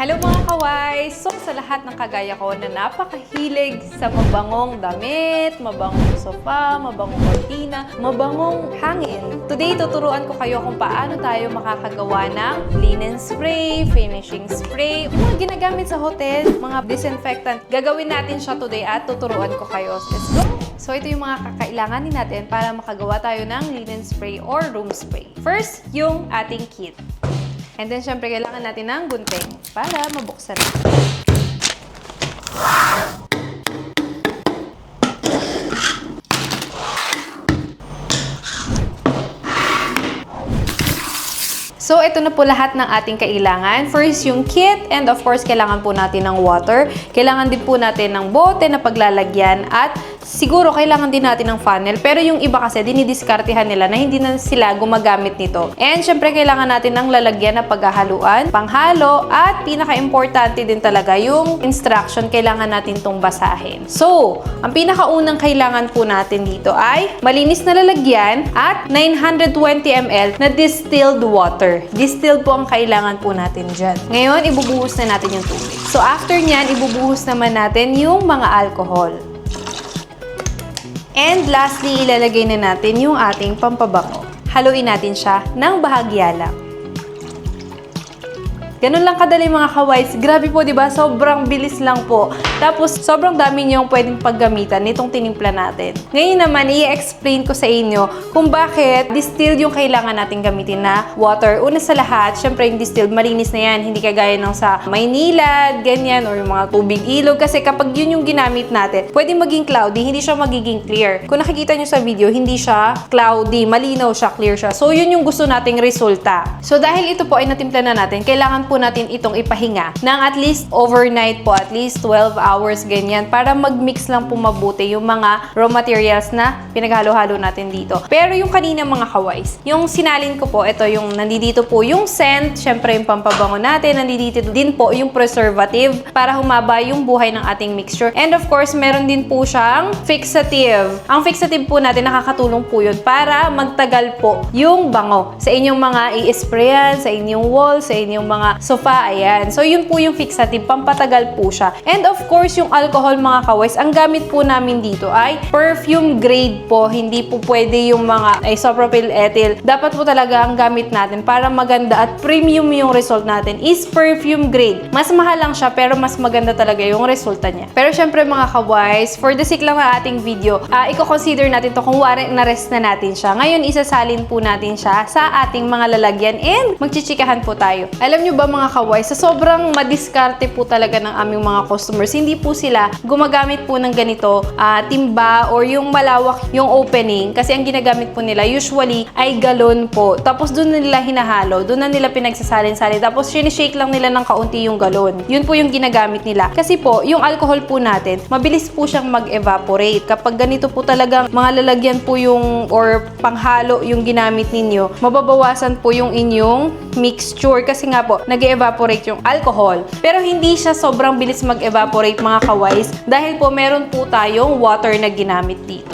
Hello mga kaways! So sa lahat ng kagaya ko na napakahilig sa mabangong damit, mabangong sofa, mabangong kortina, mabangong hangin. Today tuturuan ko kayo kung paano tayo makakagawa ng linen spray, finishing spray, mga ginagamit sa hotel, mga disinfectant. Gagawin natin siya today at tuturuan ko kayo. Let's go! So ito yung mga kakailanganin natin para makagawa tayo ng linen spray or room spray. First, yung ating kit. And then, syempre, kailangan natin ng gunting para mabuksan natin. So, ito na po lahat ng ating kailangan. First, yung kit. And of course, kailangan po natin ng water. Kailangan din po natin ng bote na paglalagyan. At siguro, kailangan din natin ng funnel. Pero yung iba kasi, dinidiskartehan nila na hindi na sila gumagamit nito. And syempre, kailangan natin ng lalagyan na paghahaluan, panghalo. At pinaka-importante din talaga yung instruction. Kailangan natin tong basahin. So, ang pinakaunang kailangan po natin dito ay malinis na lalagyan at 920 ml na distilled water. Distilled po ang kailangan po natin dyan. Ngayon, ibubuhos na natin yung tubig. So, after nyan, ibubuhos naman natin yung mga alcohol. And lastly, ilalagay na natin yung ating pampabango. Haluin natin siya ng bahagya lang. Ganun lang kadali mga kaways. Grabe po, di ba? Sobrang bilis lang po. Tapos, sobrang dami niyong pwedeng paggamitan nitong tinimpla natin. Ngayon naman, i-explain ko sa inyo kung bakit distilled yung kailangan natin gamitin na water. Una sa lahat, syempre yung distilled, malinis na yan. Hindi kagaya ng sa Maynila, ganyan, or yung mga tubig ilog. Kasi kapag yun yung ginamit natin, pwede maging cloudy, hindi siya magiging clear. Kung nakikita nyo sa video, hindi siya cloudy, malinaw siya, clear siya. So, yun yung gusto nating resulta. So, dahil ito po ay natimpla na natin, kailangan po natin itong ipahinga ng at least overnight po, at least 12 hours ganyan, para mag-mix lang po mabuti yung mga raw materials na pinaghalo-halo natin dito. Pero yung kanina mga kaways, yung sinalin ko po, ito yung nandito po yung scent, syempre yung pampabango natin, nandito din po yung preservative para humaba yung buhay ng ating mixture. And of course, meron din po siyang fixative. Ang fixative po natin, nakakatulong po yun para magtagal po yung bango sa inyong mga i-sprayan, sa inyong wall, sa inyong mga sofa, ayan. So, yun po yung fixative, pampatagal po siya. And of course, yung alcohol mga kaways, ang gamit po namin dito ay perfume grade po. Hindi po pwede yung mga isopropyl ethyl. Dapat po talaga ang gamit natin para maganda at premium yung result natin is perfume grade. Mas mahal lang siya, pero mas maganda talaga yung resulta niya. Pero syempre mga kaways, for the sake lang ng ating video, i-consider natin to kung wari na-rest na natin siya. Ngayon, isasalin po natin siya sa ating mga lalagyan and magchichikahan po tayo. Alam nyo ba mga kaways, sa sobrang madiskarte po talaga ng aming mga customers, hindi po sila gumagamit po ng ganito, timba or yung malawak yung opening, kasi ang ginagamit po nila usually ay galon po. Tapos doon na nila hinahalo, doon na nila pinagsasalin-salin, tapos sinishake lang nila ng kaunti yung galon. Yun po yung ginagamit nila. Kasi po, yung alcohol po natin, mabilis po siyang mag-evaporate. Kapag ganito po talagang mga lalagyan po yung or panghalo yung ginamit ninyo, mababawasan po yung inyong mixture kasi nga po, nag-evaporate yung alcohol. Pero hindi siya sobrang bilis mag-evaporate mga kaways dahil po meron po tayong water na ginamit dito.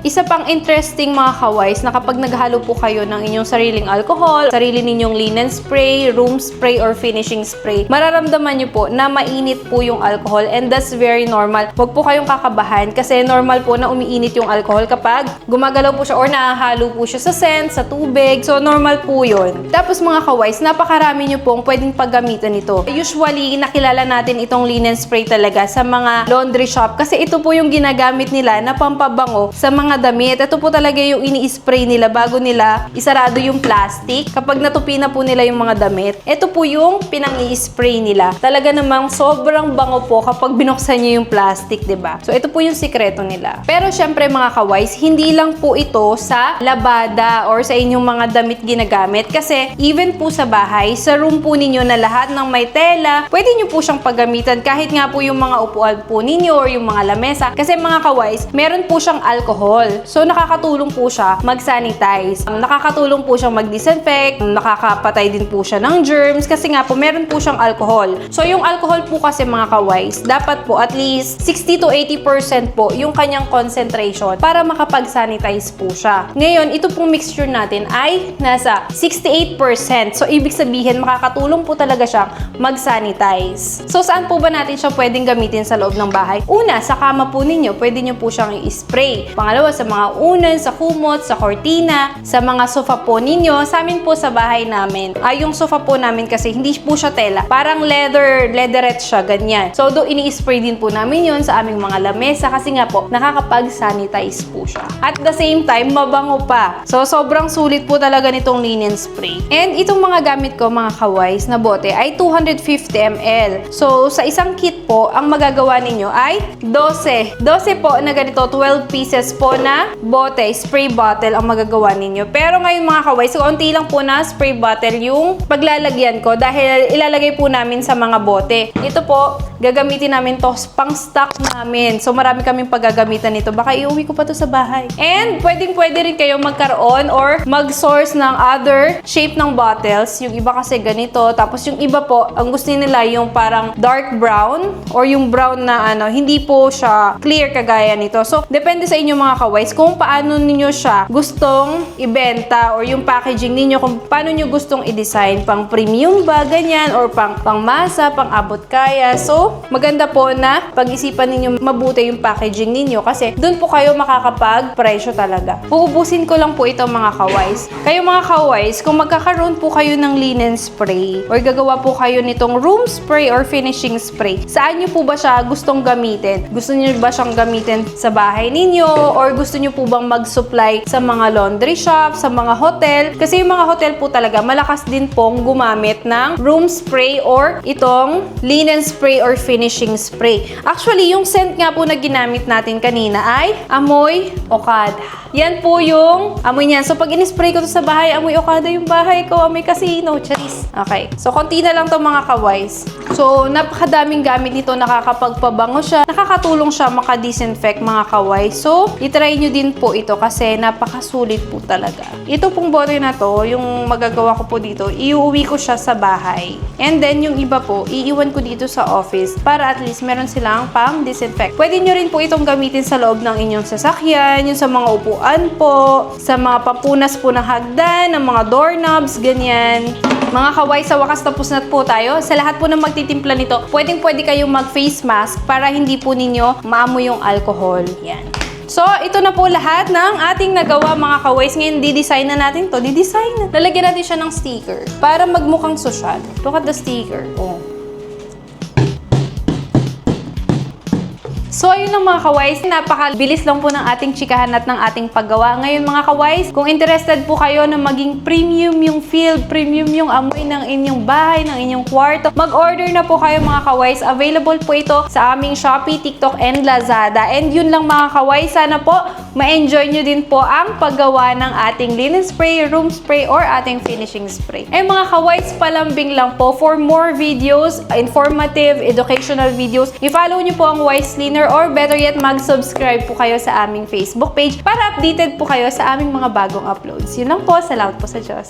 Isa pang interesting mga kaways na kapag naghalo po kayo ng inyong sariling alcohol, sarili ninyong linen spray, room spray, or finishing spray, mararamdaman nyo po na mainit po yung alcohol and that's very normal. Huwag po kayong kakabahan kasi normal po na umiinit yung alcohol kapag gumagalaw po siya or nahahalo po siya sa scent, sa tubig. So, normal po yun. Tapos mga kaways, napakarami nyo pong pwedeng paggamitan ito. Usually, nakilala natin itong linen spray talaga sa mga laundry shop kasi ito po yung ginagamit nila na pampabango sa mga damit. Ito po talaga yung ini-spray nila bago nila isarado yung plastic. Kapag natupi na po nila yung mga damit, ito po yung pinang-i-spray nila. Talaga namang sobrang bango po kapag binuksan nyo yung plastic, diba? So, ito po yung sikreto nila. Pero syempre mga kaways, hindi lang po ito sa labada or sa inyong mga damit ginagamit. Kasi even po sa bahay, sa room po ninyo na lahat ng may tela, pwede nyo po siyang paggamitan kahit nga po yung mga upuan po ninyo or yung mga lamesa. Kasi mga kaways, meron po siyang alcohol. alcohol. So, nakakatulong po siya mag-sanitize. Nakakatulong po siyang mag-disinfect, nakakapatay din po siya ng germs kasi nga po meron po siyang alcohol. So, yung alcohol po kasi mga kaways, dapat po at least 60 to 80% po yung kanyang concentration para makapag-sanitize po siya. Ngayon, ito pong mixture natin ay nasa 68%. So, ibig sabihin, makakatulong po talaga siyang mag-sanitize. So, saan po ba natin siya pwedeng gamitin sa loob ng bahay? Una, sa kama po ninyo, pwede nyo po siyang i-spray. Pangalawa, sa mga unan, sa kumot, sa kortina, sa mga sofa po ninyo. Sa amin po sa bahay namin, yung sofa po namin kasi hindi po siya tela. Parang leatherette siya, ganyan. So, doon ini-spray din po namin yon sa aming mga lamesa kasi nga po, nakakapag-sanitize po siya. At the same time, mabango pa. So, sobrang sulit po talaga nitong linen spray. And itong mga gamit ko, mga kaways, na bote ay 250 ml. So, sa isang kit po, ang magagawa ninyo ay 12. 12 po na ganito, 12 pieces po na bote, spray bottle ang magagawa ninyo. Pero ngayon mga kaways, kaunti lang po na spray bottle yung paglalagyan ko dahil ilalagay po namin sa mga bote. Ito po, gagamitin namin to pang stock namin. So, marami kaming paggagamitan nito. Baka iuwi ko pa to sa bahay. And, pwede rin kayo magkaroon or mag-source ng other shape ng bottles. Yung iba kasi ganito. Tapos, yung iba po, ang gusto nila yung parang dark brown or yung brown na hindi po siya clear kagaya nito. So, depende sa inyo mga kaways kung paano ninyo siya gustong ibenta or yung packaging ninyo kung paano nyo gustong i-design. Pang premium ba, ganyan, or pang masa, pang abot kaya. So, maganda po na pag-isipan ninyo mabuti yung packaging ninyo kasi doon po kayo makakapag-presyo talaga. Uubusin ko lang po ito mga kaways. Kayo mga kaways, kung magkakaroon po kayo ng linen spray or gagawa po kayo nitong room spray or finishing spray, saan nyo po ba siya gustong gamitin? Gusto nyo ba siyang gamitin sa bahay ninyo or gusto nyo po bang mag-supply sa mga laundry shop, sa mga hotel? Kasi yung mga hotel po talaga malakas din pong gumamit ng room spray or itong linen spray or finishing spray. Actually, yung scent nga po na ginamit natin kanina ay amoy Okada. Yan po yung amoy niyan. So, pag in-spray ko to sa bahay, amoy Okada yung bahay ko. Amoy casino. Charis. Okay. So, konti na lang to mga kaways. So, napakadaming gamit nito. Nakakapagpabango siya. Nakakatulong siya maka-disinfect mga kaways. So, itry nyo din po ito kasi napakasulit po talaga. Ito pong bote na to, yung magagawa ko po dito, iuwi ko siya sa bahay. And then, yung iba po, iiwan ko dito sa office para at least meron silang pang-disinfect. Pwede nyo rin po itong gamitin sa loob ng inyong sasakyan, yung sa mga upuan po, sa mga papunas po ng hagdan, ng mga doorknobs, ganyan. Mga kaway, sa wakas tapos na po tayo. Sa lahat po ng magtitimpla nito, pwede kayong mag-face mask para hindi po ninyo maamoy yung alcohol. Yan. So, ito na po lahat ng ating nagawa mga kaways. Ngayon, di-design na natin to. Di-design na. Lalagyan natin siya ng sticker para magmukhang sosyal. Look at the sticker. Oh. So, ayun lang mga kaways. Napakabilis lang po ng ating chikahan at ng ating paggawa. Ngayon mga kaways, kung interested po kayo na maging premium yung feel, premium yung amoy ng inyong bahay, ng inyong kwarto, mag-order na po kayo mga kaways. Available po ito sa aming Shopee, TikTok, and Lazada. And yun lang mga kaways. Sana po ma-enjoy nyo din po ang paggawa ng ating linen spray, room spray, or ating finishing spray. Ay mga kaways, palambing lang po. For more videos, informative, educational videos, i-follow nyo po ang Wise Cleaner or better yet, mag-subscribe po kayo sa aming Facebook page para updated po kayo sa aming mga bagong uploads. Yun lang po. Salamat po sa Diyos.